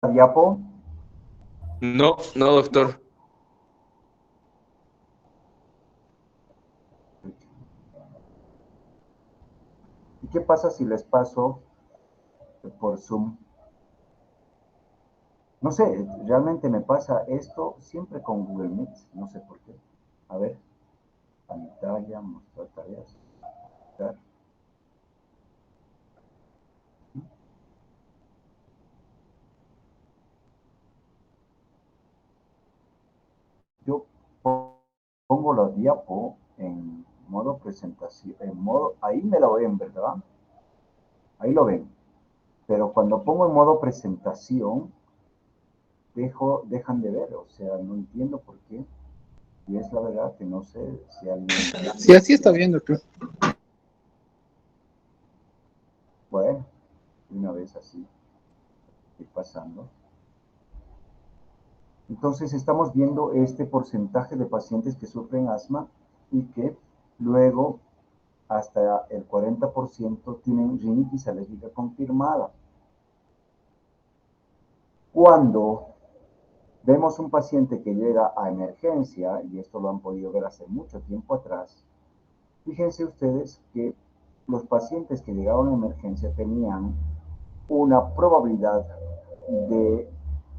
diapo? No, no, doctor. ¿Y qué pasa si les paso por Zoom? No sé, realmente me pasa esto siempre con Google Meet, no sé por qué. A ver, pantalla, mostrar tareas, mostrar. Yo pongo la diapo en modo presentación, ahí me la ven, ¿verdad? Ahí lo ven. Pero cuando pongo en modo presentación, dejan de ver, o sea, no entiendo por qué. Y es la verdad que no sé si alguien... Sí, así está bien, doctor. Bueno, una vez así, estoy pasando. Entonces estamos viendo este porcentaje de pacientes que sufren asma y que luego hasta el 40% tienen rinitis alérgica confirmada. Cuando vemos un paciente que llega a emergencia, y esto lo han podido ver hace mucho tiempo atrás, fíjense ustedes que los pacientes que llegaban a emergencia tenían una probabilidad de,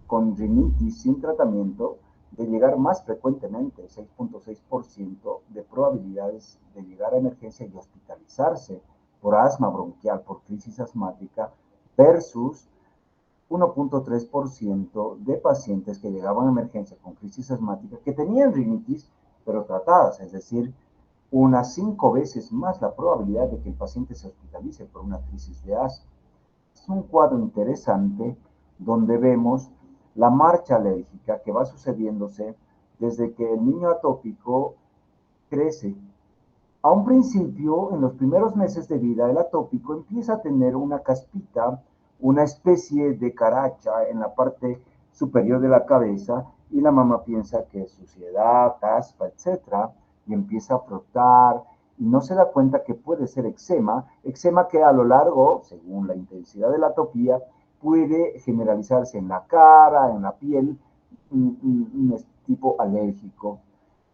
con rinitis sin tratamiento, de llegar más frecuentemente, 6.6% de probabilidades de llegar a emergencia y hospitalizarse por asma bronquial, por crisis asmática, versus 1.3% de pacientes que llegaban a emergencia con crisis asmática que tenían rinitis, pero tratadas, es decir, unas 5 veces más la probabilidad de que el paciente se hospitalice por una crisis de asma. Es un cuadro interesante donde vemos la marcha alérgica que va sucediéndose desde que el niño atópico crece. A un principio, en los primeros meses de vida, el atópico empieza a tener una caspita, una especie de caracha en la parte superior de la cabeza y la mamá piensa que es suciedad, caspa, etc. Y empieza a frotar y no se da cuenta que puede ser eczema que a lo largo, según la intensidad de la atopía, puede generalizarse en la cara, en la piel, un tipo alérgico.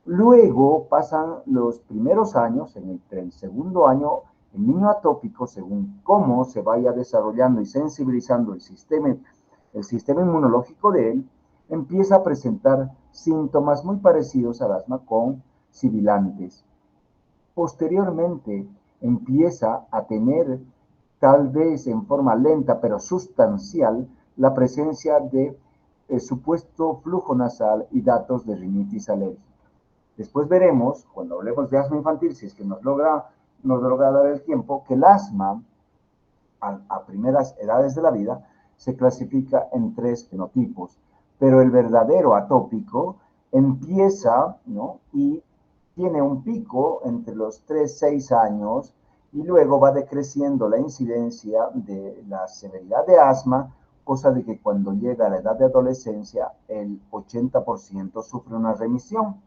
Luego pasan los primeros años, entre el segundo año, el niño atópico, según cómo se vaya desarrollando y sensibilizando el sistema inmunológico de él, empieza a presentar síntomas muy parecidos al asma con sibilantes. Posteriormente empieza a tener, tal vez en forma lenta pero sustancial, la presencia de supuesto flujo nasal y datos de rinitis alérgica. Después veremos, cuando hablemos de asma infantil, si es que nos logra dar el tiempo, que el asma a primeras edades de la vida se clasifica en 3 fenotipos, pero el verdadero atópico empieza, ¿no? Y tiene un pico entre los 3, 6 años y luego va decreciendo la incidencia de la severidad de asma, cosa de que cuando llega a la edad de adolescencia el 80% sufre una remisión.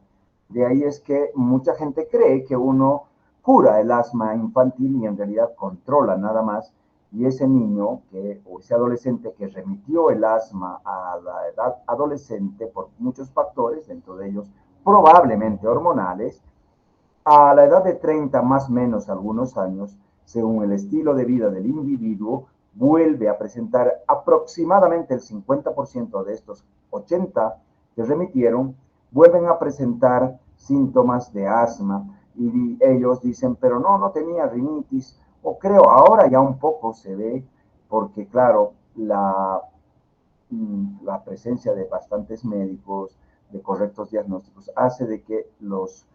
De ahí es que mucha gente cree que uno cura el asma infantil y en realidad controla nada más. Y ese niño o ese adolescente que remitió el asma a la edad adolescente por muchos factores, dentro de ellos probablemente hormonales, a la edad de 30 más o menos algunos años, según el estilo de vida del individuo, vuelve a presentar aproximadamente el 50% de estos 80 que remitieron, vuelven a presentar síntomas de asma y ellos dicen, pero no tenía rinitis, o creo ahora ya un poco se ve, porque claro, la presencia de bastantes médicos, de correctos diagnósticos, hace de que los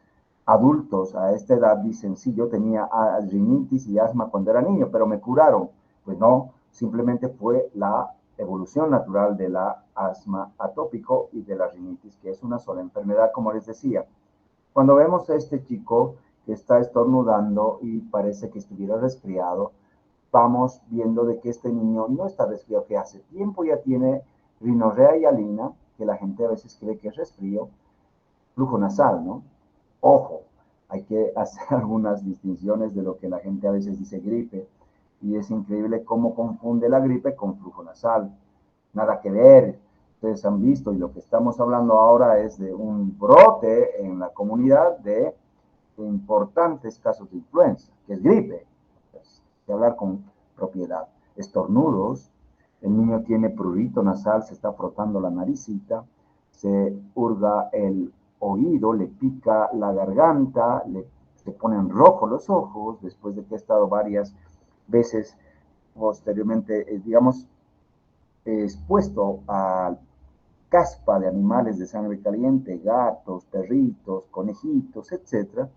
adultos a esta edad dicen, sí, yo tenía rinitis y asma cuando era niño, pero me curaron. Pues no, simplemente fue la evolución natural de la asma atópico y de la rinitis, que es una sola enfermedad, como les decía. Cuando vemos a este chico que está estornudando y parece que estuviera resfriado, vamos viendo de que este niño no está resfriado, que hace tiempo ya tiene rinorrea y alina, que la gente a veces cree que es resfrío, flujo nasal, ¿no? Ojo, hay que hacer algunas distinciones de lo que la gente a veces dice gripe, y es increíble cómo confunde la gripe con flujo nasal. nada que ver. Ustedes han visto, y lo que estamos hablando ahora es de un brote en la comunidad de importantes casos de influenza, que es gripe. Pues, hay que hablar con propiedad. Estornudos, el niño tiene prurito nasal, se está frotando la naricita, se hurga el oído, le pica la garganta, se ponen rojos los ojos, después de que ha estado varias veces posteriormente, digamos, expuesto a caspa de animales de sangre caliente, gatos, perritos, conejitos, etcétera.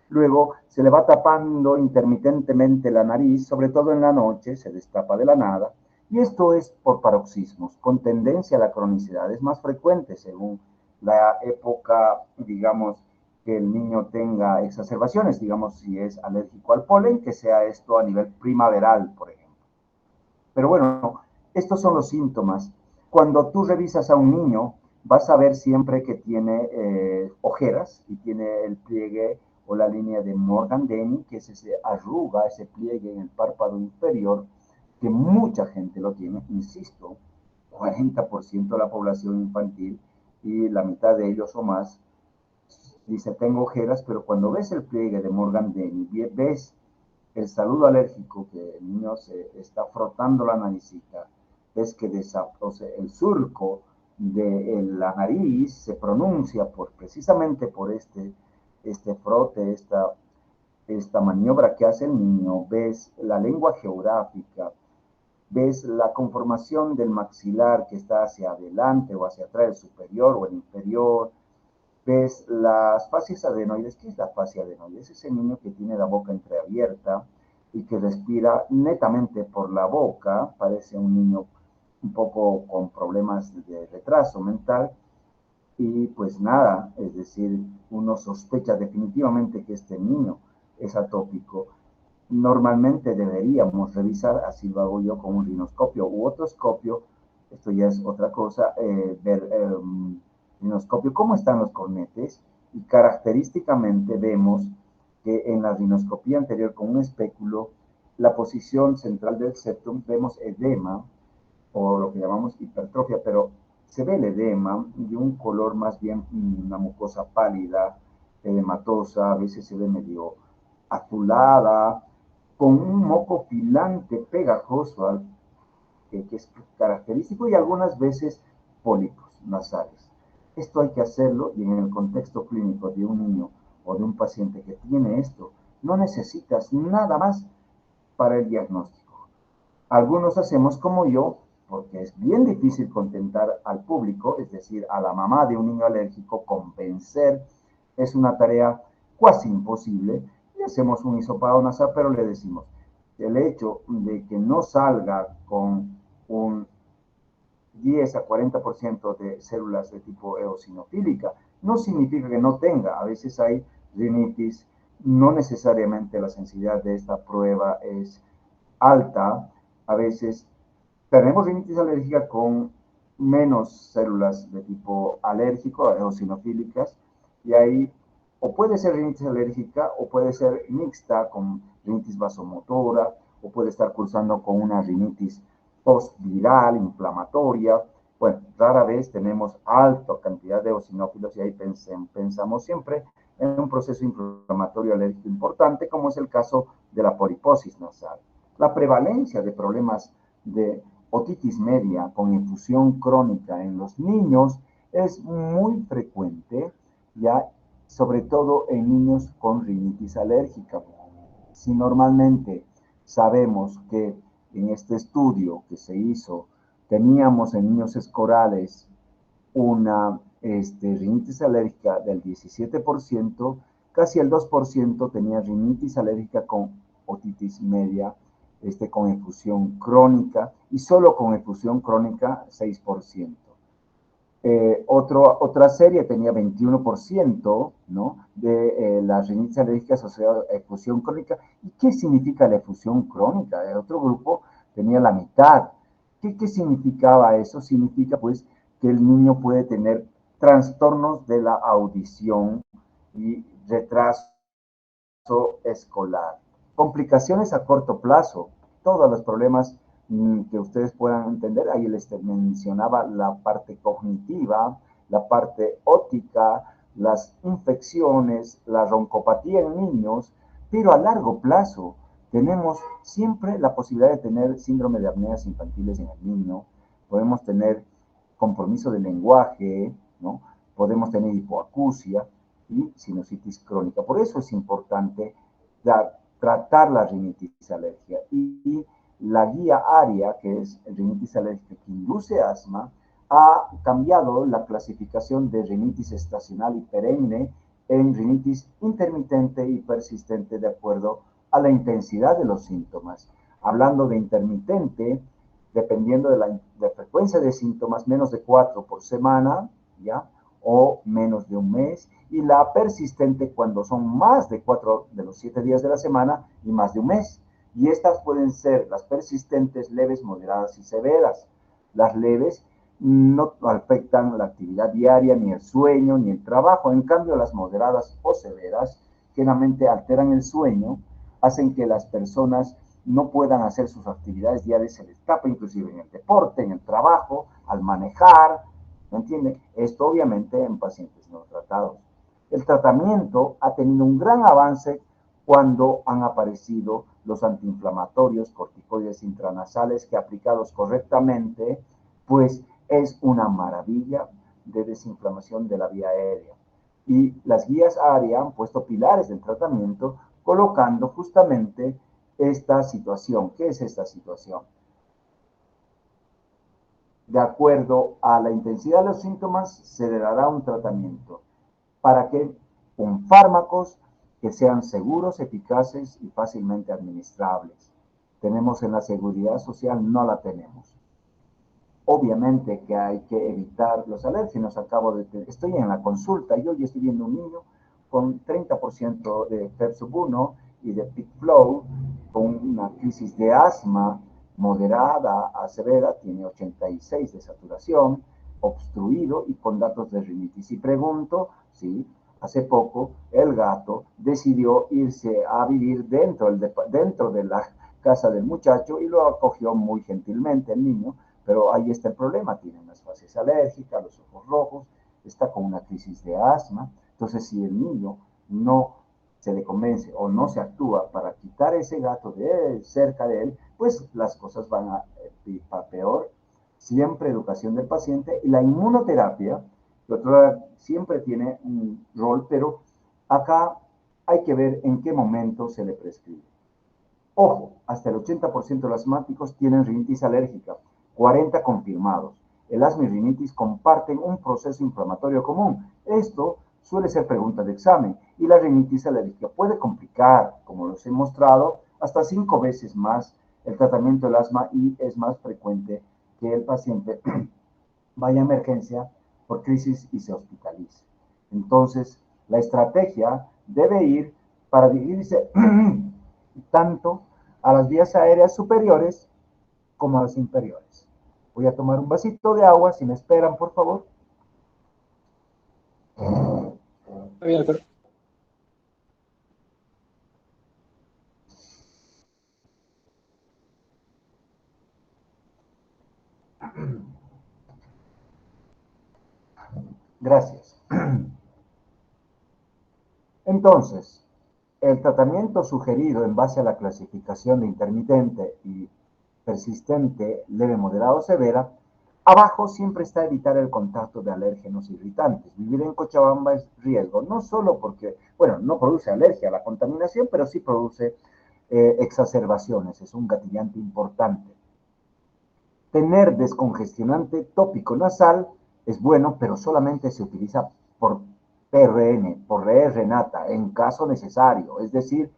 Luego se le va tapando intermitentemente la nariz, sobre todo en la noche, se destapa de la nada, y esto es por paroxismos, con tendencia a la cronicidad. Es más frecuente según la época, digamos, que el niño tenga exacerbaciones, digamos, si es alérgico al polen, que sea esto a nivel primaveral, por ejemplo. Pero bueno, estos son los síntomas. Cuando tú revisas a un niño, vas a ver siempre que tiene ojeras y tiene el pliegue o la línea de Morgan-Denny, que es ese arruga, ese pliegue en el párpado inferior, que mucha gente lo tiene, insisto, 40% de la población infantil y la mitad de ellos o más dice tengo ojeras, pero cuando ves el pliegue de Morgan-Denny, ves el saludo alérgico, que el niño se está frotando la naricita, es que el surco de la nariz se pronuncia precisamente por este frote, esta maniobra que hace el niño. Ves la lengua geográfica, ves la conformación del maxilar que está hacia adelante o hacia atrás, el superior o el inferior, ves las fascias adenoides. ¿Qué es la fascia adenoides? Es ese niño que tiene la boca entreabierta y que respira netamente por la boca, parece un niño un poco con problemas de retraso mental, y pues nada, es decir, uno sospecha definitivamente que este niño es atópico. Normalmente deberíamos revisar, así lo hago yo con un rinoscopio u otoscopio, esto ya es otra cosa, ver rinoscopio cómo están los cornetes, y característicamente vemos que en la rinoscopía anterior con un espéculo, la posición central del septum, vemos edema o lo que llamamos hipertrofia, pero se ve el edema de un color más bien una mucosa pálida, edematosa, a veces se ve medio azulada, con un moco filante pegajoso que es característico, y algunas veces pólipos nasales. Esto hay que hacerlo, y en el contexto clínico de un niño o de un paciente que tiene esto, no necesitas nada más para el diagnóstico. Algunos hacemos como yo, porque es bien difícil contentar al público, es decir, a la mamá de un niño alérgico, convencer es una tarea casi imposible, y hacemos un hisopado nasal, pero le decimos, el hecho de que no salga con un 10 a 40% de células de tipo eosinofílica, no significa que no tenga. A veces hay rinitis, no necesariamente la sensibilidad de esta prueba es alta, a veces tenemos rinitis alérgica con menos células de tipo alérgico, eosinofílicas, y ahí o puede ser rinitis alérgica o puede ser mixta con rinitis vasomotora, o puede estar cursando con una rinitis postviral, inflamatoria. Bueno, rara vez tenemos alta cantidad de eosinófilos, y ahí pensamos siempre en un proceso inflamatorio alérgico importante, como es el caso de la poliposis nasal. La prevalencia de problemas de otitis media con infusión crónica en los niños es muy frecuente, ya sobre todo en niños con rinitis alérgica. Si normalmente sabemos que en este estudio que se hizo teníamos en niños escolares una rinitis alérgica del 17%, casi el 2% tenía rinitis alérgica con otitis media, con efusión crónica, y solo con efusión crónica 6%. Otra serie tenía 21%, ¿no?, de la rinitis alérgica asociada a efusión crónica. ¿Y qué significa la efusión crónica? El otro grupo tenía la mitad. ¿Qué significaba eso? Significa pues que el niño puede tener trastornos de la audición y retraso escolar. Complicaciones a corto plazo, todos los problemas que ustedes puedan entender. Ahí les mencionaba la parte cognitiva, la parte óptica, las infecciones, la broncopatía en niños, pero a largo plazo tenemos siempre la posibilidad de tener síndrome de apneas infantiles en el niño, podemos tener compromiso del lenguaje, ¿no? Podemos tener hipoacusia y sinusitis crónica. Por eso es importante tratar la rinitis alérgica. Y la guía ARIA, que es rinitis alérgica que induce asma, ha cambiado la clasificación de rinitis estacional y perenne en rinitis intermitente y persistente de acuerdo a la intensidad de los síntomas. Hablando de intermitente, dependiendo de la frecuencia de síntomas, menos de 4 por semana, ¿ya? O menos de un mes, y la persistente cuando son más de 4 de los 7 días de la semana y más de un mes. Y estas pueden ser las persistentes, leves, moderadas y severas. Las leves no afectan la actividad diaria, ni el sueño, ni el trabajo. En cambio, las moderadas o severas generalmente alteran el sueño, hacen que las personas no puedan hacer sus actividades diarias, se les escapa, inclusive en el deporte, en el trabajo, al manejar, ¿me entiende? Esto obviamente en pacientes no tratados. El tratamiento ha tenido un gran avance cuando han aparecido los antiinflamatorios corticoides intranasales que aplicados correctamente, pues es una maravilla de desinflamación de la vía aérea. Y las guías ARIA han puesto pilares del tratamiento colocando justamente esta situación. ¿Qué es esta situación? De acuerdo a la intensidad de los síntomas, se le dará un tratamiento. ¿Para qué? Con fármacos que sean seguros, eficaces y fácilmente administrables. Tenemos en la seguridad social, no la tenemos. Obviamente que hay que evitar los alérgenos. Estoy en la consulta y hoy estoy viendo un niño con 30% de FEV1 y de peak flow, con una crisis de asma moderada a severa, tiene 86 de saturación, obstruido y con datos de rinitis. Y pregunto, sí, hace poco el gato decidió irse a vivir dentro de la casa del muchacho y lo acogió muy gentilmente el niño, pero ahí está el problema, tiene unas fases alérgicas, los ojos rojos, está con una crisis de asma. Entonces, si el niño no se le convence o no se actúa para quitar ese gato de cerca de él, pues las cosas van a ir para peor. Siempre educación del paciente y la inmunoterapia, siempre tiene un rol, pero acá hay que ver en qué momento se le prescribe. Ojo, hasta el 80% de los asmáticos tienen rinitis alérgica, 40 confirmados. El asma y rinitis comparten un proceso inflamatorio común. Esto suele ser pregunta de examen y la rinitis alérgica puede complicar, como los he mostrado, hasta 5 veces más el tratamiento del asma y es más frecuente que el paciente vaya a emergencia por crisis y se hospitalice. Entonces, la estrategia debe ir para dirigirse tanto a las vías aéreas superiores como a las inferiores. Voy a tomar un vasito de agua, si me esperan, por favor. Gracias. Entonces, el tratamiento sugerido en base a la clasificación de intermitente y persistente, leve, moderado, severa, abajo siempre está evitar el contacto de alérgenos irritantes. Vivir en Cochabamba es riesgo, no solo porque, bueno, no produce alergia a la contaminación, pero sí produce exacerbaciones, es un gatillante importante. Tener descongestionante tópico nasal es bueno, pero solamente se utiliza por PRN, por R-nata, en caso necesario. Es decir,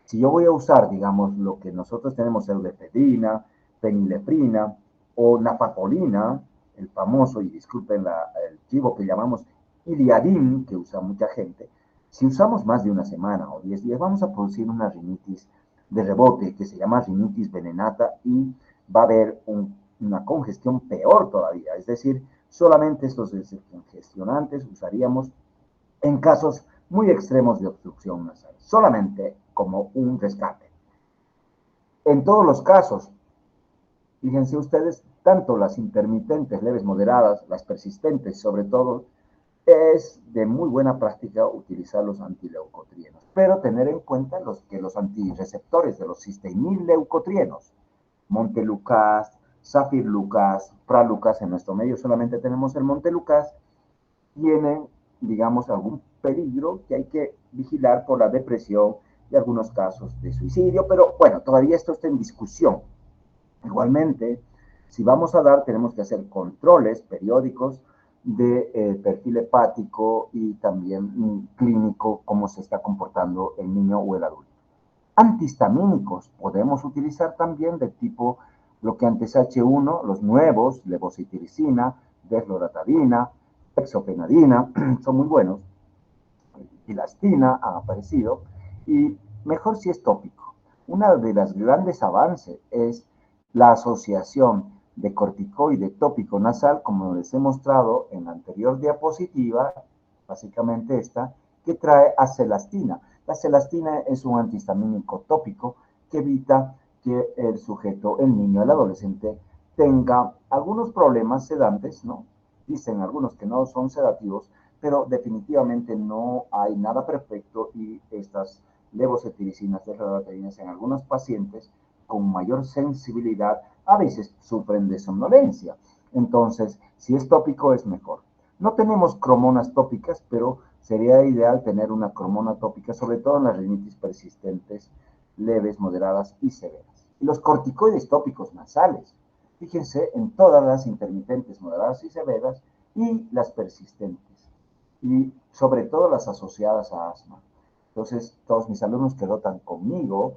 si yo voy a usar, digamos, lo que nosotros tenemos, eudefedrina, fenileprina o nafacolina, el famoso, y disculpen el chivo que llamamos iliadin, que usa mucha gente, si usamos más de una semana o 10 días, vamos a producir una rinitis de rebote que se llama rinitis venenata y va a haber una congestión peor todavía. Es decir, solamente estos descongestionantes usaríamos en casos muy extremos de obstrucción nasal, solamente como un rescate. En todos los casos, Fíjense ustedes, tanto las intermitentes, leves, moderadas, las persistentes, sobre todo, es de muy buena práctica utilizar los antileucotrienos, pero tener en cuenta que los antirreceptores de los cisteínil-leucotrienos, Montelukast, Zafirlukast, Pralucast, en nuestro medio solamente tenemos el Montelukast, tienen, digamos, algún peligro que hay que vigilar por la depresión y algunos casos de suicidio, pero bueno, todavía esto está en discusión. Igualmente, si vamos a dar, tenemos que hacer controles periódicos de perfil hepático y también clínico, cómo se está comportando el niño o el adulto. Antihistamínicos podemos utilizar también de tipo lo que antes H1, los nuevos, levocitiricina, desloratadina, hexopenadina, son muy buenos. Pilastina ha aparecido y mejor si es tópico. Una de las grandes avances es la asociación de corticoide tópico nasal, como les he mostrado en la anterior diapositiva, básicamente esta, que trae acelastina. La acelastina es un antihistamínico tópico que evita que el sujeto, el niño, el adolescente, tenga algunos problemas sedantes, ¿no? Dicen algunos que no son sedativos, pero definitivamente no hay nada perfecto y estas levocetiricinas, desloratadinas en algunos pacientes con mayor sensibilidad a veces sufren de somnolencia. Entonces, si es tópico es mejor. No tenemos cromonas tópicas, pero sería ideal tener una cromona tópica, sobre todo en las rinitis persistentes, leves, moderadas y severas. Y los corticoides tópicos nasales, fíjense en todas las intermitentes, moderadas y severas y las persistentes, y sobre todo las asociadas a asma. Entonces, todos mis alumnos que dotan conmigo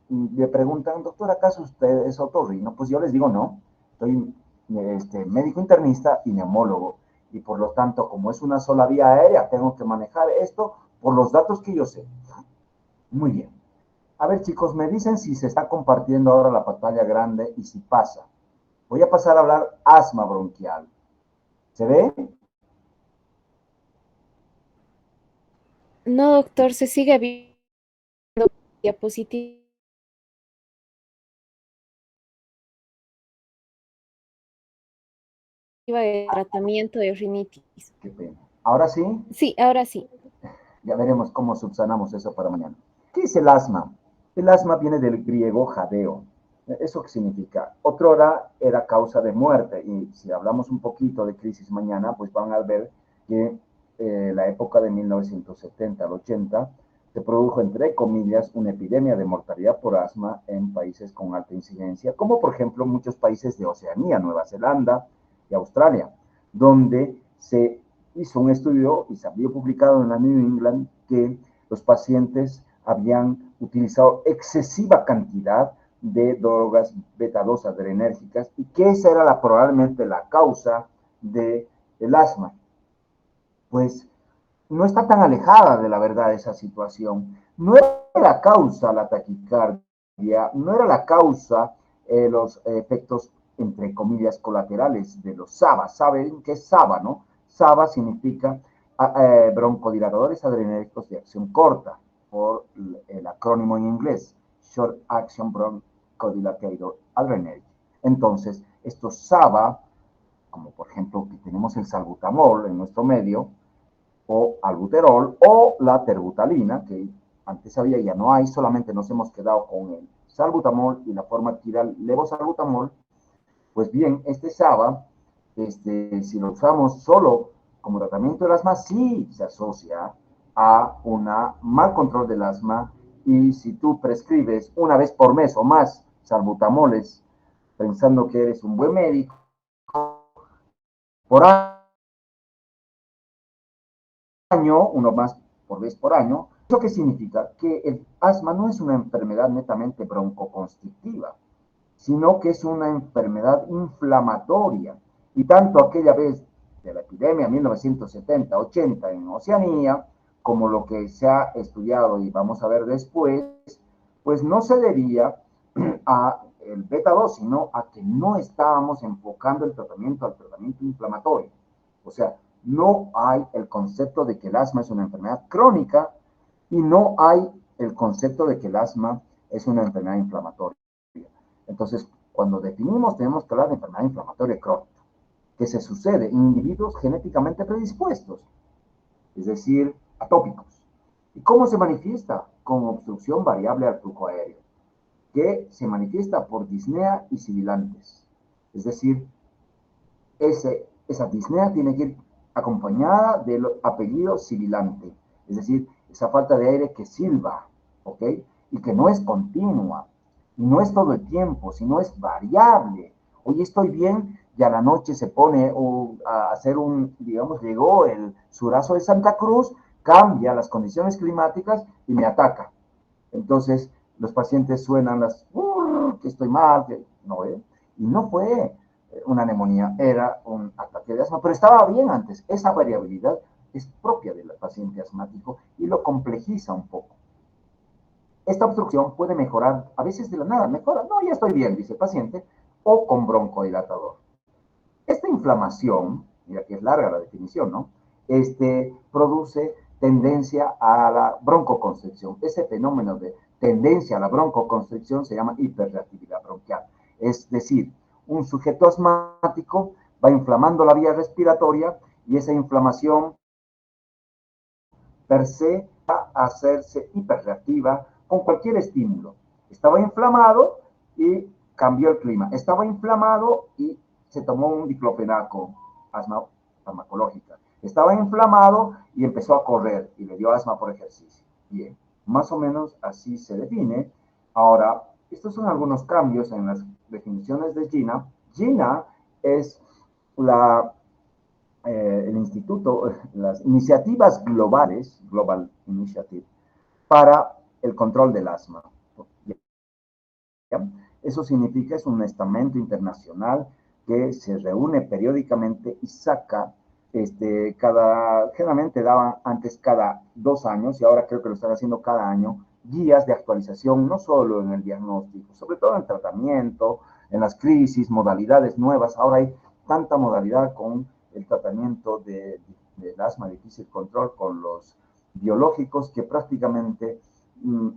me preguntan, doctor, ¿acaso usted es otorrino? Pues yo les digo no, soy médico internista y neumólogo, y por lo tanto, como es una sola vía aérea, tengo que manejar esto por los datos que yo sé. Muy bien. A ver, chicos, me dicen si se está compartiendo ahora la pantalla grande y si pasa. Voy a pasar a hablar asma bronquial. ¿Se ve? No, doctor, se sigue viendo diapositiva de tratamiento de rinitis. Qué pena. ¿Ahora sí? Sí, ahora sí. Ya veremos cómo subsanamos eso para mañana. ¿Qué es el asma? El asma viene del griego jadeo. ¿Eso qué significa? Otrora era causa de muerte, y si hablamos un poquito de crisis mañana, pues van a ver que la época de 1970 al 80 se produjo, entre comillas, una epidemia de mortalidad por asma en países con alta incidencia, como por ejemplo muchos países de Oceanía, Nueva Zelanda y Australia, donde se hizo un estudio y se había publicado en la New England que los pacientes habían utilizado excesiva cantidad de drogas beta-2 adrenérgicas y que esa era probablemente la causa del asma. Pues no está tan alejada de la verdad esa situación. No era la causa la taquicardia, no era la causa los efectos, entre comillas, colaterales de los SABA. ¿Saben qué es SABA, no? SABA significa broncodilatadores adrenérgicos de acción corta, por el acrónimo en inglés, Short Action Bronchodilator Adrenergic. Entonces, estos SABA, como por ejemplo que tenemos el salbutamol en nuestro medio, o albuterol, o la terbutalina, que antes había, ya no hay, solamente nos hemos quedado con el salbutamol y la forma tiral levosalbutamol. Pues bien, este SABA, si lo usamos solo como tratamiento del asma, sí se asocia a un mal control del asma, y si tú prescribes una vez por mes o más salbutamoles, pensando que eres un buen médico, por año, uno más por vez por año. ¿Eso qué significa? Que el asma no es una enfermedad netamente broncoconstrictiva, sino que es una enfermedad inflamatoria. Y tanto aquella vez de la epidemia 1970-80 en Oceanía, como lo que se ha estudiado y vamos a ver después, pues no se debía a el beta-2, sino a que no estábamos enfocando el tratamiento al tratamiento inflamatorio. O sea, no hay el concepto de que el asma es una enfermedad crónica y no hay el concepto de que el asma es una enfermedad inflamatoria. Entonces, Cuando definimos, tenemos que hablar de enfermedad inflamatoria crónica, que se sucede en individuos genéticamente predispuestos, es decir, atópicos. ¿Y cómo se manifiesta? Con obstrucción variable al flujo aéreo, que se manifiesta por disnea y sibilantes. Es decir, esa disnea tiene que ir acompañada del apellido sibilante, es decir, esa falta de aire que silba, ¿ok? Y que no es continua, y no es todo el tiempo, sino es variable. Hoy estoy bien y a la noche se pone a hacer digamos, llegó el surazo de Santa Cruz, cambia las condiciones climáticas y me ataca. Entonces, los pacientes suenan que estoy mal, que no, ¿eh? Y no fue una neumonía, era un ataque de asma, pero estaba bien antes. Esa variabilidad es propia del paciente asmático y lo complejiza un poco. Esta obstrucción puede mejorar, a veces de la nada, mejora, no, ya estoy bien, dice el paciente, o con broncodilatador. Esta inflamación, mira que es larga la definición, ¿no? Produce tendencia a la broncoconstricción. Ese fenómeno de tendencia a la broncoconstricción se llama hiperreactividad bronquial. Es decir, un sujeto asmático va inflamando la vía respiratoria y esa inflamación per se va a hacerse hiperreactiva con cualquier estímulo. Estaba inflamado y cambió el clima. Estaba inflamado y se tomó un diclofenaco, asma farmacológica. Estaba inflamado y empezó a correr y le dio asma por ejercicio. Bien, más o menos así se define. Ahora, estos son algunos cambios en las definiciones de GINA. GINA es el instituto, las iniciativas globales, Global Initiative, para el control del asma. ¿Ya? Eso significa, es un estamento internacional que se reúne periódicamente y saca, generalmente daban antes cada 2 años y ahora creo que lo están haciendo cada año, guías de actualización, no solo en el diagnóstico, sobre todo en el tratamiento, en las crisis, modalidades nuevas. Ahora hay tanta modalidad con el tratamiento del asma de difícil control con los biológicos que prácticamente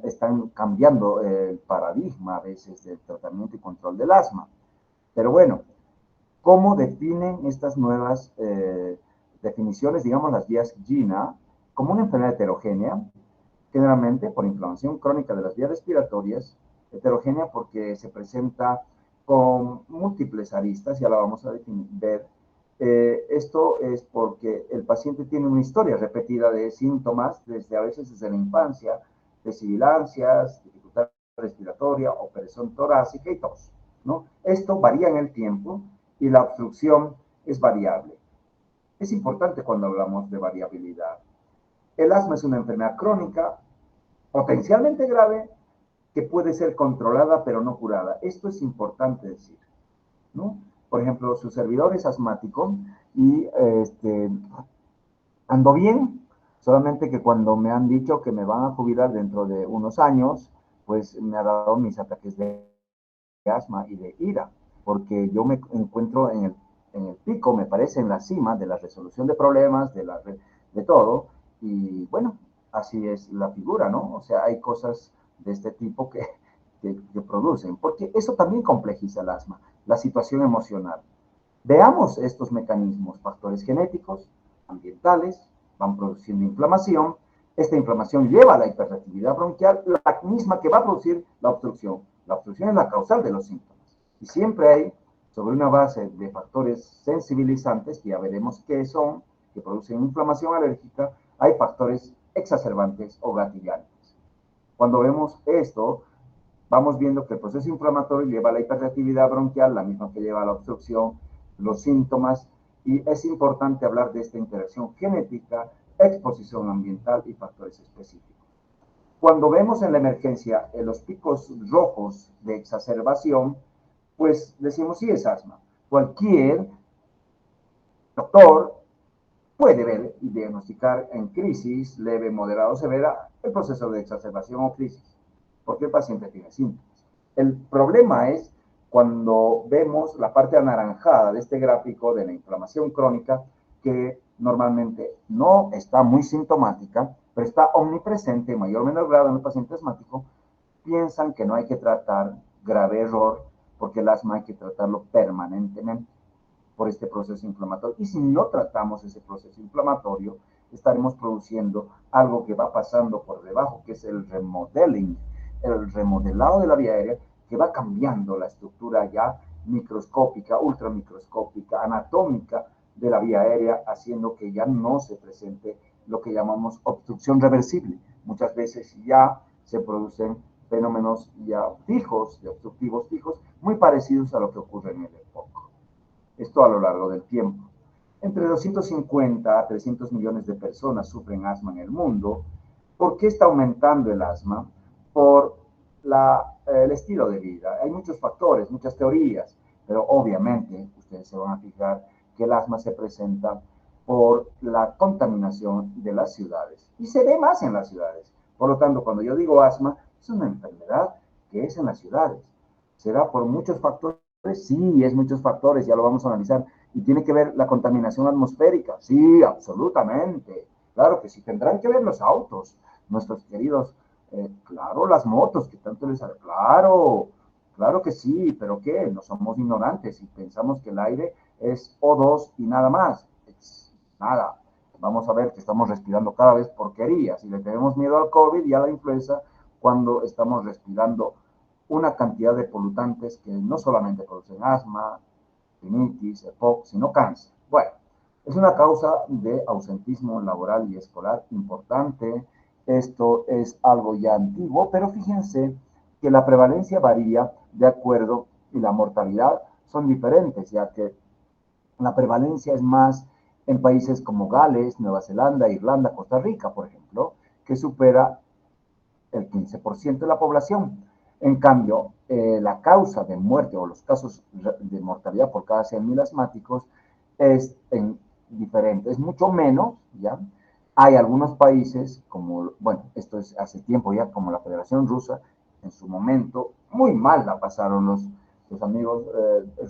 están cambiando el paradigma a veces del tratamiento y control del asma. Pero bueno, ¿cómo definen estas nuevas definiciones, digamos las vías GINA, como una enfermedad heterogénea, generalmente por inflamación crónica de las vías respiratorias, heterogénea porque se presenta con múltiples aristas, ya la vamos a ver. Esto es porque el paciente tiene una historia repetida de síntomas, a veces desde la infancia, de sibilancias, dificultad respiratoria, opresión torácica y tos, ¿no? Esto varía en el tiempo y la obstrucción es variable. Es importante cuando hablamos de variabilidad. El asma es una enfermedad crónica, potencialmente grave, que puede ser controlada pero no curada. Esto es importante decir, ¿no? Por ejemplo, su servidor es asmático y ando bien, solamente que cuando me han dicho que me van a jubilar dentro de unos años, pues me ha dado mis ataques de asma y de ira, porque yo me encuentro en el pico, me parece, en la cima de la resolución de problemas, de todo, y bueno, así es la figura, ¿no? O sea, hay cosas de este tipo que producen, porque eso también complejiza el asma, la situación emocional. Veamos estos mecanismos, factores genéticos, ambientales, van produciendo inflamación. Esta inflamación lleva a la hiperreactividad bronquial, la misma que va a producir la obstrucción. La obstrucción es la causal de los síntomas. Y siempre hay, sobre una base de factores sensibilizantes, que ya veremos qué son, que producen inflamación alérgica, hay factores exacerbantes o gatillantes. Cuando vemos esto, vamos viendo que el proceso inflamatorio lleva a la hiperreactividad bronquial, la misma que lleva a la obstrucción, los síntomas, y es importante hablar de esta interacción genética, exposición ambiental y factores específicos. Cuando vemos en la emergencia los picos rojos de exacerbación, pues decimos sí es asma. Cualquier doctor puede ver y diagnosticar en crisis leve, moderado o severa el proceso de exacerbación o crisis, porque el paciente tiene síntomas. El problema es cuando vemos la parte anaranjada de este gráfico de la inflamación crónica, que normalmente no está muy sintomática, pero está omnipresente en mayor o menor grado en el paciente asmático, piensan que no hay que tratar, grave error, porque el asma hay que tratarlo permanentemente por este proceso inflamatorio. Y si no tratamos ese proceso inflamatorio, estaremos produciendo algo que va pasando por debajo, que es el remodeling, el remodelado de la vía aérea, que va cambiando la estructura ya microscópica, ultramicroscópica, anatómica de la vía aérea, haciendo que ya no se presente lo que llamamos obstrucción reversible. Muchas veces ya se producen fenómenos ya fijos, de obstructivos fijos, muy parecidos a lo que ocurre en el EPOC. Esto a lo largo del tiempo. Entre 250 a 300 millones de personas sufren asma en el mundo. ¿Por qué está aumentando el asma? Por el estilo de vida. Hay muchos factores, muchas teorías, pero obviamente ustedes se van a fijar que el asma se presenta por la contaminación de las ciudades y se ve más en las ciudades. Por lo tanto, cuando yo digo asma, es una enfermedad que es en las ciudades. Se da por muchos factores. Sí, es muchos factores, ya lo vamos a analizar. ¿Y tiene que ver la contaminación atmosférica? Sí, absolutamente. Claro que sí, tendrán que ver los autos, nuestros queridos, claro, las motos que tanto les... Claro, claro que sí, pero ¿qué? No somos ignorantes y pensamos que el aire es O2 y nada más. Es nada. Vamos a ver que estamos respirando cada vez porquerías y le tenemos miedo al COVID y a la influenza cuando estamos respirando una cantidad de polutantes que no solamente producen asma, rinitis, EPOC, sino cáncer. Bueno, es una causa de ausentismo laboral y escolar importante. Esto es algo ya antiguo, pero fíjense que la prevalencia varía de acuerdo y la mortalidad son diferentes, ya que la prevalencia es más en países como Gales, Nueva Zelanda, Irlanda, Costa Rica, por ejemplo, que supera el 15% de la población. En cambio, la causa de muerte o los casos de mortalidad por cada 100.000 asmáticos es diferente, es mucho menos, ¿ya? Hay algunos países, como, bueno, esto es hace tiempo ya, como la Federación Rusa, en su momento, muy mal la pasaron los amigos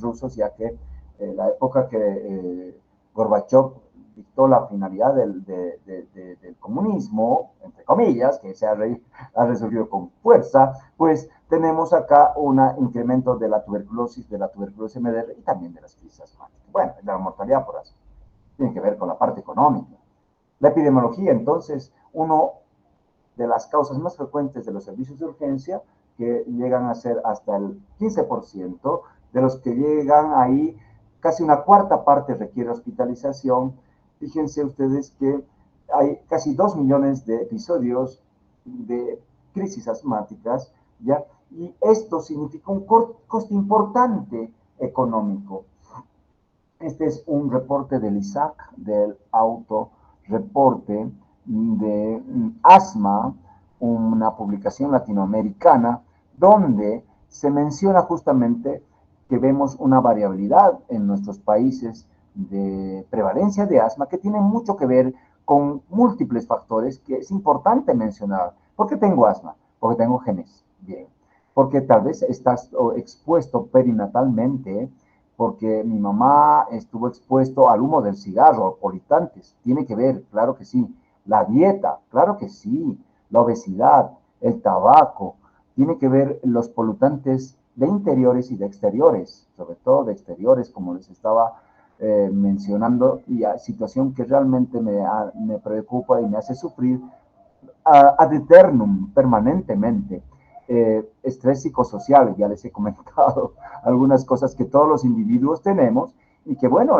rusos, ya que la época que Gorbachev dictó la finalidad del comunismo, entre comillas, que ha resurgido con fuerza, pues tenemos acá un incremento de la tuberculosis MDR y también de las crisis asmáticas. Bueno, la mortalidad por asma tiene que ver con la parte económica. La epidemiología, entonces, uno de las causas más frecuentes de los servicios de urgencia, que llegan a ser hasta el 15%, de los que llegan ahí, casi una cuarta parte requiere hospitalización. Fíjense ustedes que hay casi 2 millones de episodios de crisis asmáticas, ¿ya? Y esto significa un coste importante económico. Este es un reporte del ISAC, del autorreporte de asma, una publicación latinoamericana, donde se menciona justamente que vemos una variabilidad en nuestros países de prevalencia de asma que tiene mucho que ver con múltiples factores que es importante mencionar. ¿Por qué tengo asma? Porque tengo genes. Bien. Porque tal vez estás expuesto perinatalmente, porque mi mamá estuvo expuesto al humo del cigarro, a polutantes. Tiene que ver, claro que sí. La dieta, claro que sí. La obesidad, el tabaco, tiene que ver los polutantes de interiores y de exteriores, sobre todo de exteriores, como les estaba mencionando, y a situación que realmente me preocupa y me hace sufrir ad eternum, permanentemente. Estrés psicosocial, ya les he comentado algunas cosas que todos los individuos tenemos y que, bueno,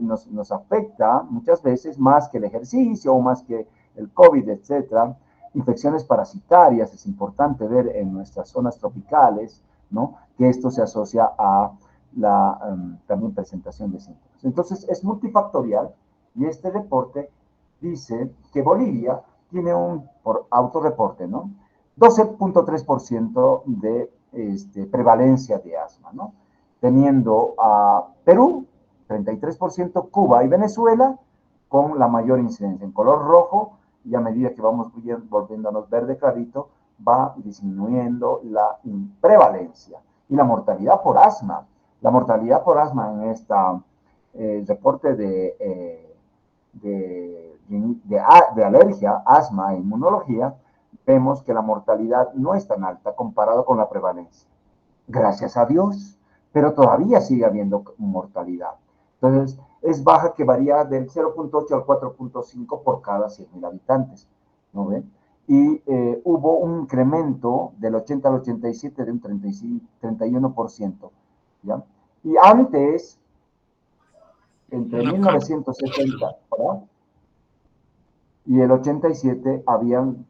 nos afecta muchas veces más que el ejercicio o más que el COVID, etcétera. Infecciones parasitarias, es importante ver en nuestras zonas tropicales, ¿no? Que esto se asocia a la también presentación de síntomas. Entonces, es multifactorial y este reporte dice que Bolivia tiene por autorreporte, ¿no? 12.3% de prevalencia de asma, ¿no? Teniendo a Perú, 33%, Cuba y Venezuela con la mayor incidencia. En color rojo, y a medida que vamos volviéndonos verde clarito, va disminuyendo la prevalencia y la mortalidad por asma. La mortalidad por asma en esta reporte de alergia, asma e inmunología, vemos que la mortalidad no es tan alta comparado con la prevalencia. Gracias a Dios, pero todavía sigue habiendo mortalidad. Entonces, es baja que varía del 0.8 al 4.5 por cada 100.000 habitantes, ¿no ven? Y hubo un incremento del 80 al 87 de un 31%, ¿ya? Y antes, entre 1970, ¿verdad?, y el 87, habían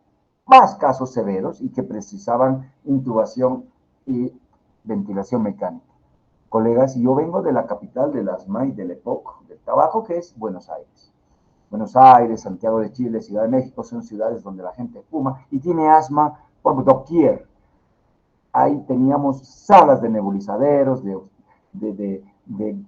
más casos severos y que precisaban intubación y ventilación mecánica. Colegas, yo vengo de la capital del asma y del EPOC, del tabaco, que es Buenos Aires. Buenos Aires, Santiago de Chile, Ciudad de México son ciudades donde la gente fuma y tiene asma por doquier. Ahí teníamos salas de nebulizaderos, de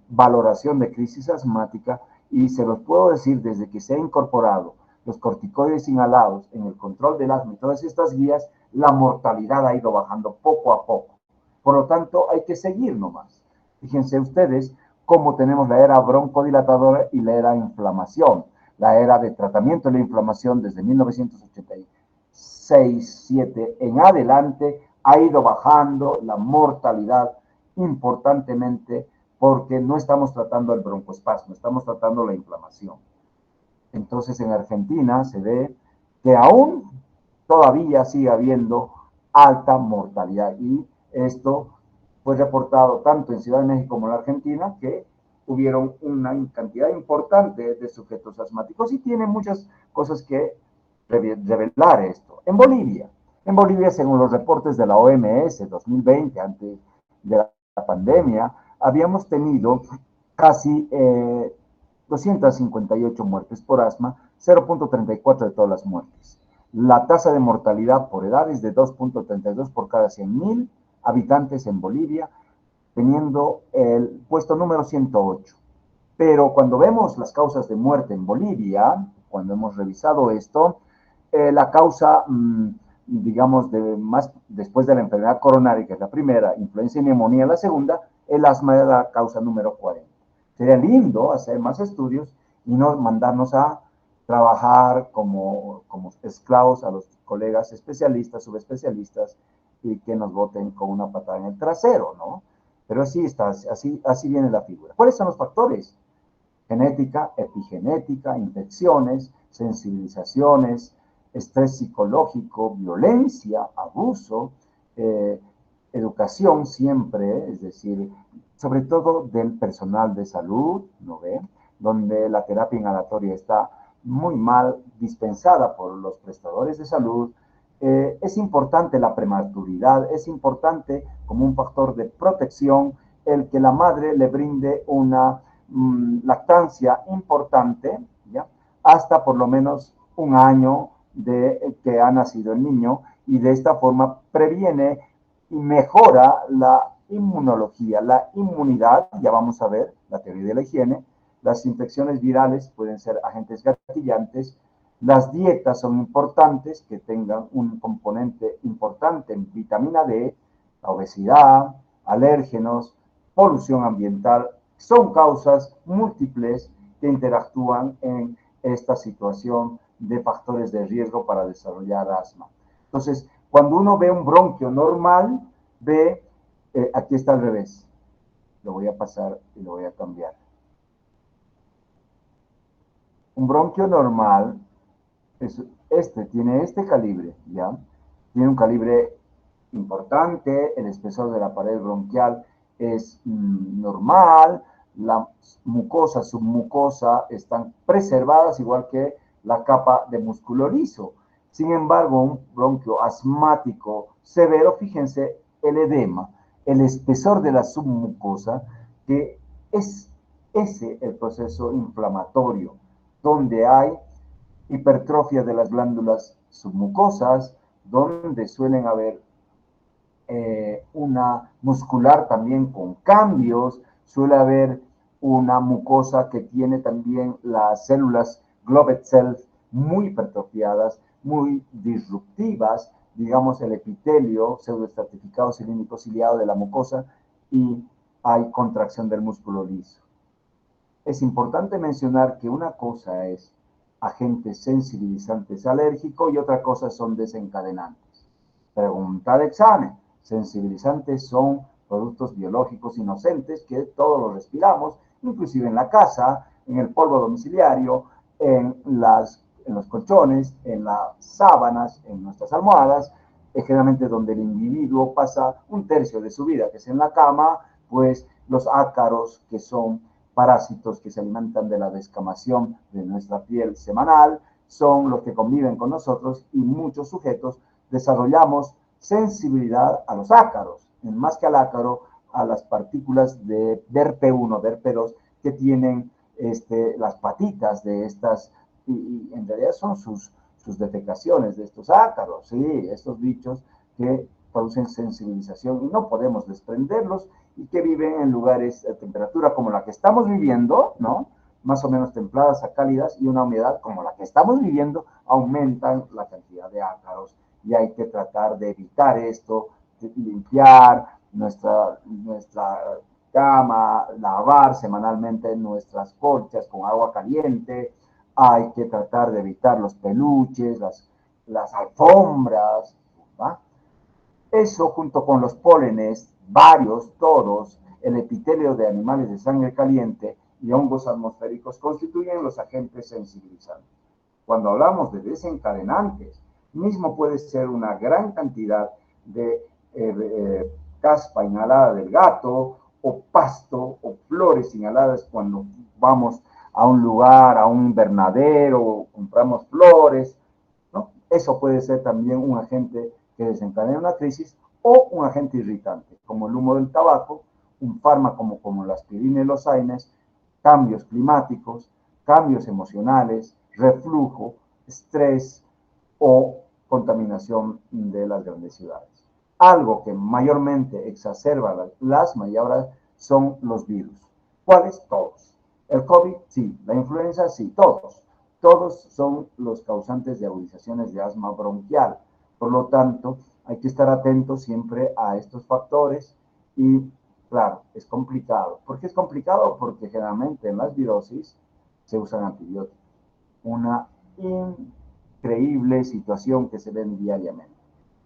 valoración de crisis asmática, y se los puedo decir, desde que se ha incorporado los corticoides inhalados en el control del asma y todas estas guías, la mortalidad ha ido bajando poco a poco. Por lo tanto, hay que seguir nomás. Fíjense ustedes cómo tenemos la era broncodilatadora y la era inflamación. La era de tratamiento de la inflamación desde 1986-7 en adelante ha ido bajando la mortalidad importantemente porque no estamos tratando el broncoespasmo, estamos tratando la inflamación. Entonces en Argentina se ve que aún todavía sigue habiendo alta mortalidad y esto fue reportado tanto en Ciudad de México como en Argentina, que hubieron una cantidad importante de sujetos asmáticos y tiene muchas cosas que revelar esto. En Bolivia, según los reportes de la OMS 2020, antes de la pandemia, habíamos tenido casi 258 muertes por asma, 0.34 de todas las muertes. La tasa de mortalidad por edad es de 2.32 por cada 100.000 habitantes en Bolivia, teniendo el puesto número 108. Pero cuando vemos las causas de muerte en Bolivia, cuando hemos revisado esto, la causa, digamos, más después de la enfermedad coronaria, que es la primera, influenza y neumonía la segunda, el asma es la causa número 40. Sería lindo hacer más estudios y no mandarnos a trabajar como esclavos a los colegas especialistas, subespecialistas, y que nos voten con una patada en el trasero, ¿no? Pero así viene la figura. ¿Cuáles son los factores? Genética, epigenética, infecciones, sensibilizaciones, estrés psicológico, violencia, abuso, educación siempre, es decir, sobre todo del personal de salud, ¿no ven? Donde la terapia inhalatoria está muy mal dispensada por los prestadores de salud. Es importante la prematuridad, es importante como un factor de protección el que la madre le brinde una lactancia importante, ¿ya?, hasta por lo menos un año de que ha nacido el niño, y de esta forma previene y mejora la inmunología, la inmunidad. Ya vamos a ver la teoría de la higiene. Las infecciones virales pueden ser agentes gatillantes. Las dietas son importantes, que tengan un componente importante en vitamina D, la obesidad, alérgenos, polución ambiental, son causas múltiples que interactúan en esta situación de factores de riesgo para desarrollar asma. Entonces, cuando uno ve un bronquio normal, ve, aquí está al revés. Lo voy a pasar y lo voy a cambiar. Un bronquio normal, tiene este calibre, ¿ya? Tiene un calibre importante, el espesor de la pared bronquial es normal, la mucosa, submucosa están preservadas, igual que la capa de músculo liso. Sin embargo, un bronquio asmático severo, fíjense el edema, el espesor de la submucosa, que es ese el proceso inflamatorio, donde hay hipertrofia de las glándulas submucosas, donde suelen haber una muscular también con cambios, suele haber una mucosa que tiene también las células Goblet cells muy hipertrofiadas, muy disruptivas, digamos el epitelio pseudoestratificado cilíndrico ciliado de la mucosa, y hay contracción del músculo liso. Es importante mencionar que una cosa es agentes sensibilizantes alérgicos y otra cosa son desencadenantes. Pregunta de examen. Sensibilizantes son productos biológicos inocentes que todos los respiramos, inclusive en la casa, en el polvo domiciliario, en los colchones, en las sábanas, en nuestras almohadas, generalmente donde el individuo pasa un tercio de su vida, que es en la cama, pues los ácaros, que son parásitos que se alimentan de la descamación de nuestra piel semanal, son los que conviven con nosotros y muchos sujetos desarrollamos sensibilidad a los ácaros, más que al ácaro, a las partículas de DERP1, DERP2, que tienen las patitas de estas, y en realidad son sus defecaciones de estos ácaros, ¿sí? Estos bichos que producen sensibilización y no podemos desprenderlos y que viven en lugares de temperatura como la que estamos viviendo, ¿no? Más o menos templadas a cálidas, y una humedad como la que estamos viviendo aumentan la cantidad de ácaros, y hay que tratar de evitar esto, de limpiar nuestra cama, lavar semanalmente nuestras colchas con agua caliente, hay que tratar de evitar los peluches, las alfombras, ¿va? Eso junto con los pólenes, varios, todos, el epitelio de animales de sangre caliente y hongos atmosféricos constituyen los agentes sensibilizantes. Cuando hablamos de desencadenantes, mismo puede ser una gran cantidad de caspa inhalada del gato, o pasto, o flores inhaladas cuando vamos a un lugar, a un invernadero, o compramos flores, ¿no? Eso puede ser también un agente que desencadena una crisis, o un agente irritante, como el humo del tabaco, un fármaco como la aspirina y los AINES, cambios climáticos, cambios emocionales, reflujo, estrés o contaminación de las grandes ciudades. Algo que mayormente exacerba las maniobras son los virus. ¿Cuáles? Todos. El COVID, sí. La influenza, sí. Todos. Todos son los causantes de agudizaciones de asma bronquial. Por lo tanto, hay que estar atentos siempre a estos factores y, claro, es complicado. ¿Por qué es complicado? Porque generalmente en las virosis se usan antibióticos. Una increíble situación que se ve diariamente.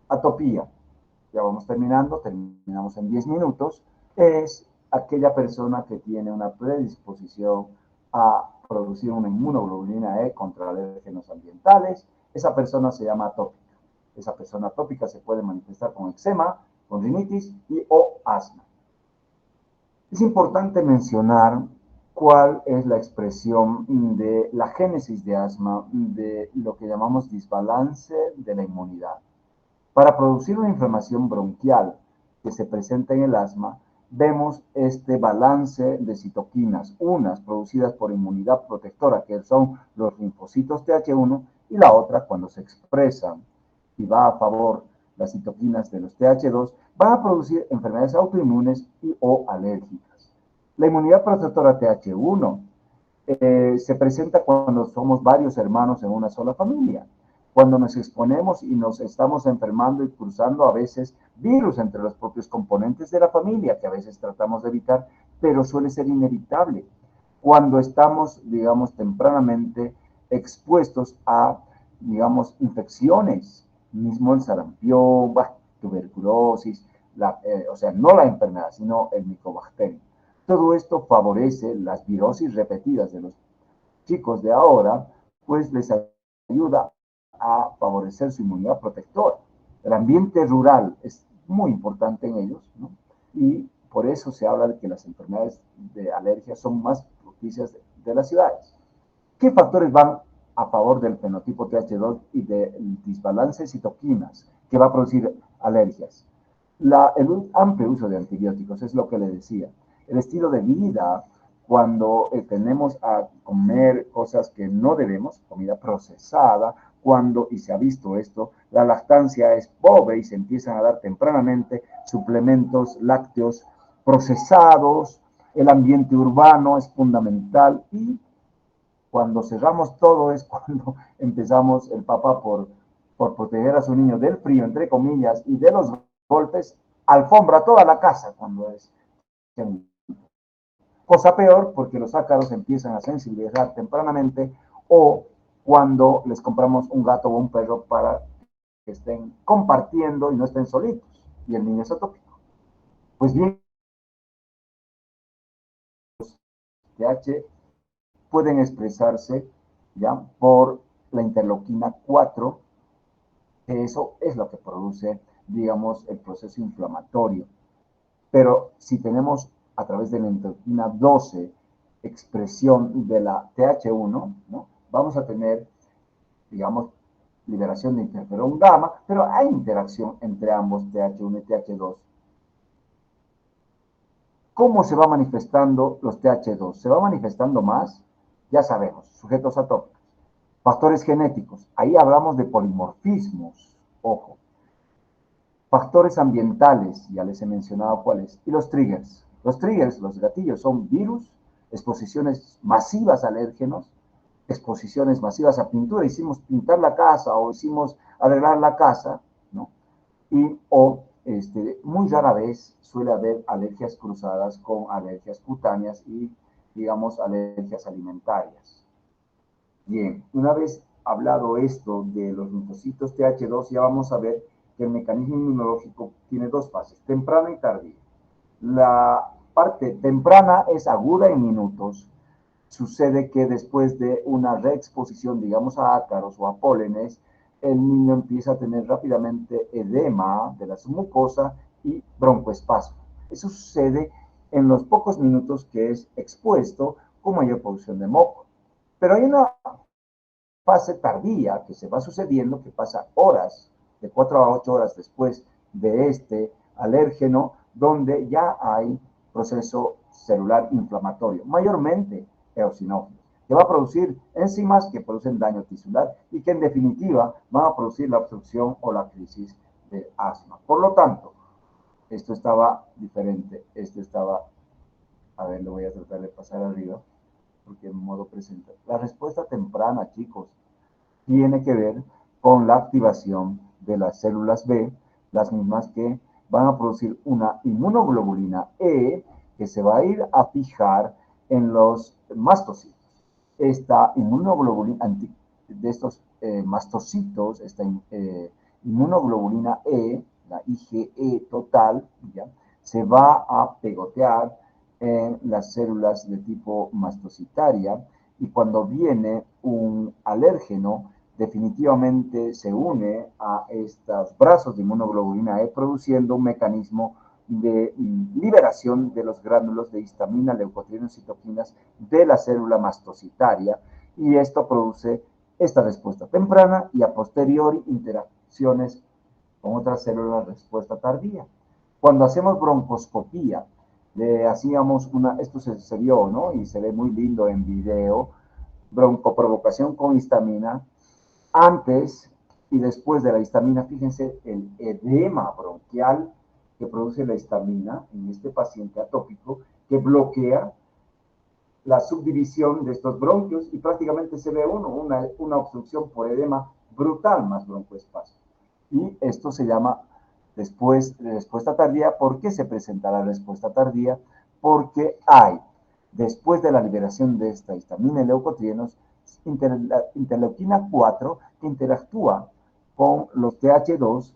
Atopía, ya vamos terminamos en 10 minutos, es aquella persona que tiene una predisposición a producir una inmunoglobulina E contra alérgenos ambientales. Esa persona se llama atópica. Esa persona atópica se puede manifestar con eczema, con rinitis o asma. Es importante mencionar cuál es la expresión de la génesis de asma, de lo que llamamos desbalance de la inmunidad. Para producir una inflamación bronquial que se presenta en el asma, vemos este balance de citoquinas, unas producidas por inmunidad protectora, que son los linfocitos Th1, y la otra, cuando se expresan y va a favor las citoquinas de los Th2, van a producir enfermedades autoinmunes o alérgicas. La inmunidad protectora Th1 se presenta cuando somos varios hermanos en una sola familia, cuando nos exponemos y nos estamos enfermando y cruzando a veces virus entre los propios componentes de la familia, que a veces tratamos de evitar, pero suele ser inevitable. Cuando estamos, digamos, tempranamente expuestos a, digamos, infecciones, mismo el sarampión, tuberculosis, o sea, no la enfermedad, sino el micobacterio. Todo esto favorece las virosis repetidas de los chicos de ahora, pues les ayuda a favorecer su inmunidad protectora. El ambiente rural es muy importante en ellos, ¿no? Y por eso se habla de que las enfermedades de alergia son más propicias de las ciudades. ¿Qué factores van a favor del fenotipo Th2 y del desbalance de citoquinas que va a producir alergias? El amplio uso de antibióticos es lo que le decía. El estilo de vida, cuando tenemos a comer cosas que no debemos, comida procesada, cuando, y se ha visto esto, la lactancia es pobre y se empiezan a dar tempranamente suplementos lácteos procesados, el ambiente urbano es fundamental, y cuando cerramos todo es cuando empezamos el papá por proteger a su niño del frío, entre comillas, y de los golpes, alfombra toda la casa cuando es cosa peor, porque los ácaros empiezan a sensibilizar tempranamente, o cuando les compramos un gato o un perro para que estén compartiendo y no estén solitos, y el niño es atópico. Pues bien, TH pueden expresarse ya por la interleuquina 4, que eso es lo que produce, digamos, el proceso inflamatorio. Pero si tenemos a través de la interleuquina 12 expresión de la TH1, ¿no? Vamos a tener, digamos, liberación de interferón gamma, pero hay interacción entre ambos TH1 y TH2. ¿Cómo se va manifestando los TH2? ¿Se va manifestando más? Ya sabemos, sujetos atópicos. Factores genéticos, ahí hablamos de polimorfismos, ojo. Factores ambientales, ya les he mencionado cuáles. Y los triggers. Los triggers, los gatillos, son virus, exposiciones masivas a alérgenos, exposiciones masivas a pintura. Hicimos pintar la casa o hicimos arreglar la casa, ¿no? O muy rara vez suele haber alergias cruzadas con alergias cutáneas y, digamos, alergias alimentarias. Bien, una vez hablado esto de los linfocitos TH2, ya vamos a ver que el mecanismo inmunológico tiene dos fases, temprana y tardía. La parte temprana es aguda en minutos. Sucede que después de una reexposición, digamos, a ácaros o a pólenes, el niño empieza a tener rápidamente edema de la submucosa y broncoespasmo. Eso sucede en los pocos minutos que es expuesto con mayor producción de moco. Pero hay una fase tardía que se va sucediendo, que pasa horas, de 4 a 8 horas después de este alérgeno, donde ya hay proceso celular inflamatorio, mayormente eosinófilos, que va a producir enzimas que producen daño tisular y que en definitiva van a producir la obstrucción o la crisis de asma. Por lo tanto, esto estaba diferente, esto estaba, a ver, lo voy a tratar de pasar arriba, porque en modo presente. La respuesta temprana, chicos, tiene que ver con la activación de las células B, las mismas que van a producir una inmunoglobulina E que se va a ir a fijar en los mastocitos. Esta inmunoglobulina de estos mastocitos, esta inmunoglobulina E, la IgE total, ¿ya? Se va a pegotear en las células de tipo mastocitaria y cuando viene un alérgeno, definitivamente se une a estos brazos de inmunoglobulina E produciendo un mecanismo de liberación de los gránulos de histamina, leucotrienos y citoquinas de la célula mastocitaria y esto produce esta respuesta temprana y a posteriori interacciones con otras células de respuesta tardía. Cuando hacemos broncoscopía, le hacíamos esto se vio, ¿no? Y se ve muy lindo en video, broncoprovocación con histamina, antes y después de la histamina, fíjense el edema bronquial que produce la histamina en este paciente atópico que bloquea la subdivisión de estos bronquios y prácticamente se ve una obstrucción por edema brutal más broncoespasmo. Y esto se llama después de respuesta tardía. ¿Por qué se presenta la respuesta tardía? Porque hay, después de la liberación de esta histamina y leucotrienos, interleuquina 4 que interactúa con los TH2,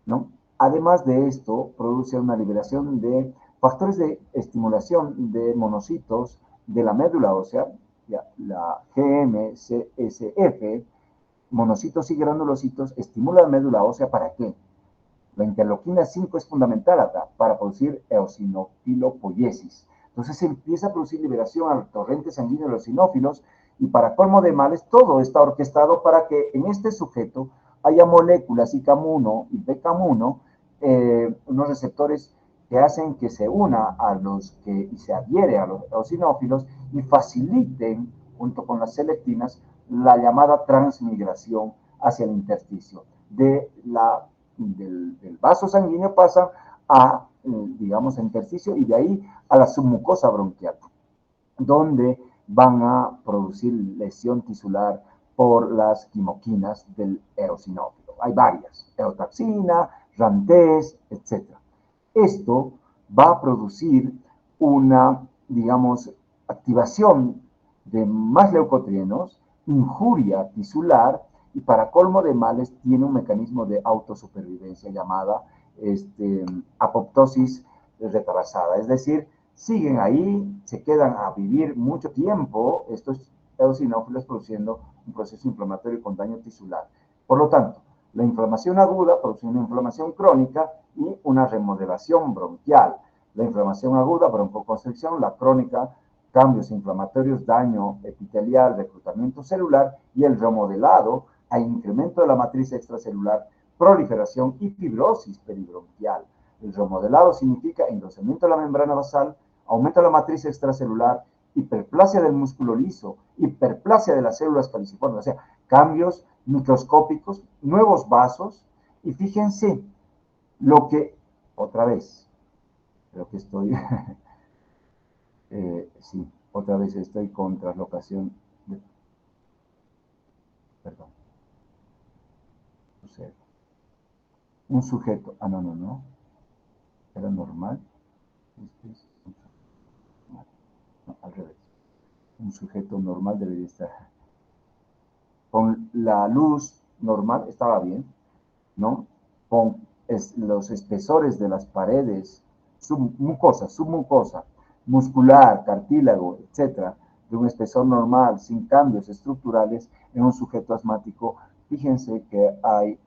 ¿no? Además de esto, produce una liberación de factores de estimulación de monocitos de la médula ósea, la GM-CSF, monocitos y granulocitos, estimula la médula ósea. ¿Para qué? La interleuquina 5 es fundamental acá para producir eosinofilopoiesis. Entonces se empieza a producir liberación al torrente sanguíneo de los eosinófilos y para colmo de males todo está orquestado para que en este sujeto haya moléculas ICAM1 y PCAM1, unos receptores que hacen que se una a los que y se adhiere a los eosinófilos y faciliten, junto con las selectinas, la llamada transmigración hacia el intersticio del vaso sanguíneo pasa a, digamos, el intersticio y de ahí a la submucosa bronquial, donde van a producir lesión tisular por las quimoquinas del eosinófilo. Hay varias, eotaxina, rantés, etc. Esto va a producir una, digamos, activación de más leucotrienos, injuria tisular y para colmo de males tiene un mecanismo de autosupervivencia llamada apoptosis retrasada, es decir, siguen ahí, se quedan a vivir mucho tiempo estos eosinófilos produciendo un proceso inflamatorio con daño tisular. Por lo tanto, la inflamación aguda produce una inflamación crónica y una remodelación bronquial. La inflamación aguda, broncoconstricción; la crónica, cambios inflamatorios, daño epitelial, reclutamiento celular; y el remodelado, a incremento de la matriz extracelular, proliferación y fibrosis peribronquial. El remodelado significa engrosamiento de la membrana basal, aumento de la matriz extracelular, hiperplasia del músculo liso, hiperplasia de las células caliciformes, o sea, cambios microscópicos, nuevos vasos. Y fíjense lo que, otra vez, creo que estoy, sí, otra vez estoy con traslocación, perdón, un sujeto, no, era normal, no, al revés, un sujeto normal debería estar, con la luz normal estaba bien, ¿no? Con los espesores de las paredes, submucosa, muscular, cartílago, etcétera, de un espesor normal, sin cambios estructurales en un sujeto asmático. Fíjense que hay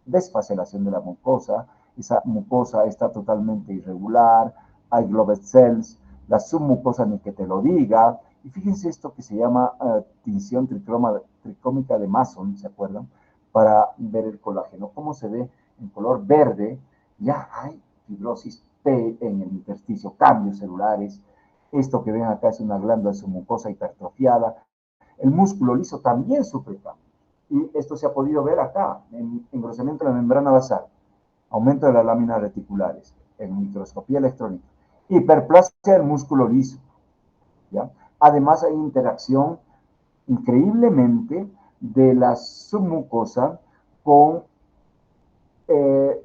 desfacelación de la mucosa, esa mucosa está totalmente irregular, hay globed cells, la submucosa ni que te lo diga. Y fíjense esto que se llama tinción tricómica de Mason, ¿se acuerdan? Para ver el colágeno, cómo se ve en color verde. Ya hay fibrosis P en el intersticio, cambios celulares. Esto que ven acá es una glándula submucosa hipertrofiada. El músculo liso también sufre cambios. Y esto se ha podido ver acá, en engrosamiento de la membrana basal, aumento de las láminas reticulares, en microscopía electrónica, hiperplasia del músculo liso. ¿Ya? Además hay interacción increíblemente de la submucosa con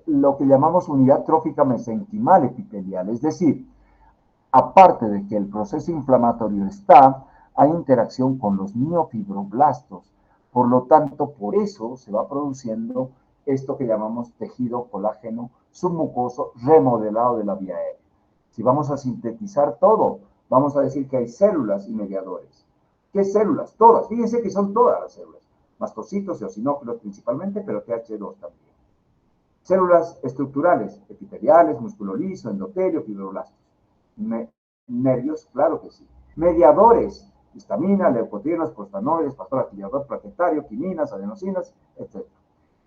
lo que llamamos unidad trófica mesenquimal epitelial, es decir, aparte de que el proceso inflamatorio está, hay interacción con los miofibroblastos. Por lo tanto, por eso se va produciendo esto que llamamos tejido colágeno submucoso remodelado de la vía aérea. Si vamos a sintetizar todo, vamos a decir que hay células y mediadores. ¿Qué células? Todas. Fíjense que son todas las células. Mastocitos, eosinófilos principalmente, pero TH2 también. Células estructurales, epiteliales, músculo liso, endotelio, fibroblastos. Nervios, claro que sí. Mediadores, histamina, leucotrienos, prostanoides, factor activador plaquetario, quiminas, adenosinas, etc.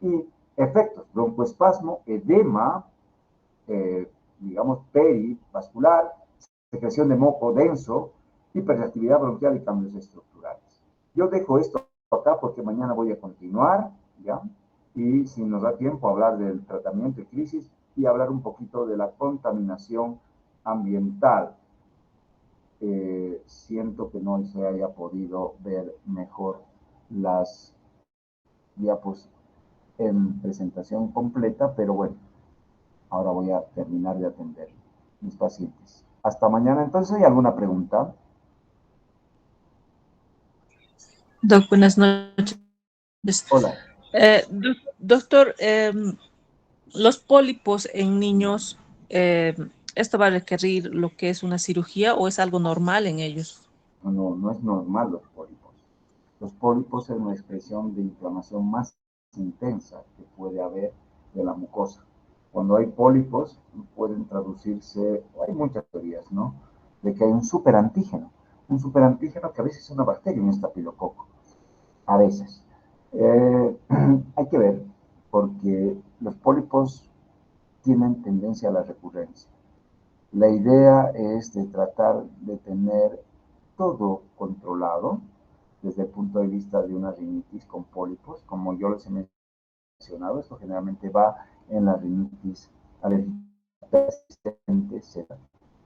Y efectos, broncoespasmo, edema, digamos, perivascular, secreción de moco denso, hiperreactividad bronquial y cambios estructurales. Yo dejo esto acá porque mañana voy a continuar, ¿ya? Y si nos da tiempo, hablar del tratamiento de crisis y hablar un poquito de la contaminación ambiental. Siento que no se haya podido ver mejor las diapos en presentación completa, pero bueno, ahora voy a terminar de atender mis pacientes. Hasta mañana entonces. ¿Hay alguna pregunta? Doc, buenas noches. Hola. Doctor, los pólipos en niños, ¿esto va a requerir lo que es una cirugía o es algo normal en ellos? No, no es normal los pólipos. Los pólipos son una expresión de inflamación más intensa que puede haber de la mucosa. Cuando hay pólipos, pueden traducirse, hay muchas teorías, ¿no? De que hay un superantígeno que a veces es una bacteria, un estafilococo, a veces. Hay que ver, porque los pólipos tienen tendencia a la recurrencia. La idea es de tratar de tener todo controlado desde el punto de vista de una rinitis con pólipos. Como yo les he mencionado, esto generalmente va en la rinitis alérgica persistente,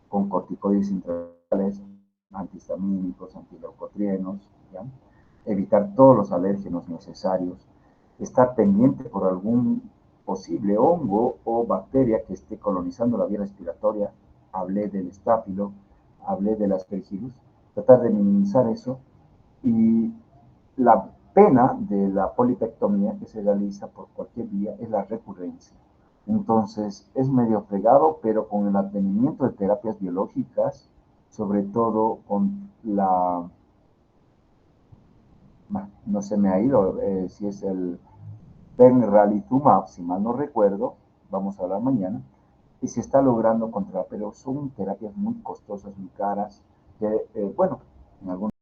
con corticoides intraorales, antihistamínicos, antileucotrienos, ¿ya? Evitar todos los alérgenos necesarios, estar pendiente por algún posible hongo o bacteria que esté colonizando la vía respiratoria. Hablé del estáfilo, hablé del aspergillus, tratar de minimizar eso. Y la pena de la polipectomía que se realiza por cualquier vía es la recurrencia. Entonces, es medio fregado, pero con el advenimiento de terapias biológicas, sobre todo con la, no se me ha ido, si es el Benralizumab, si mal no recuerdo, vamos a hablar mañana, y se está logrando controlar, pero son terapias muy costosas, muy caras, que, bueno, en algún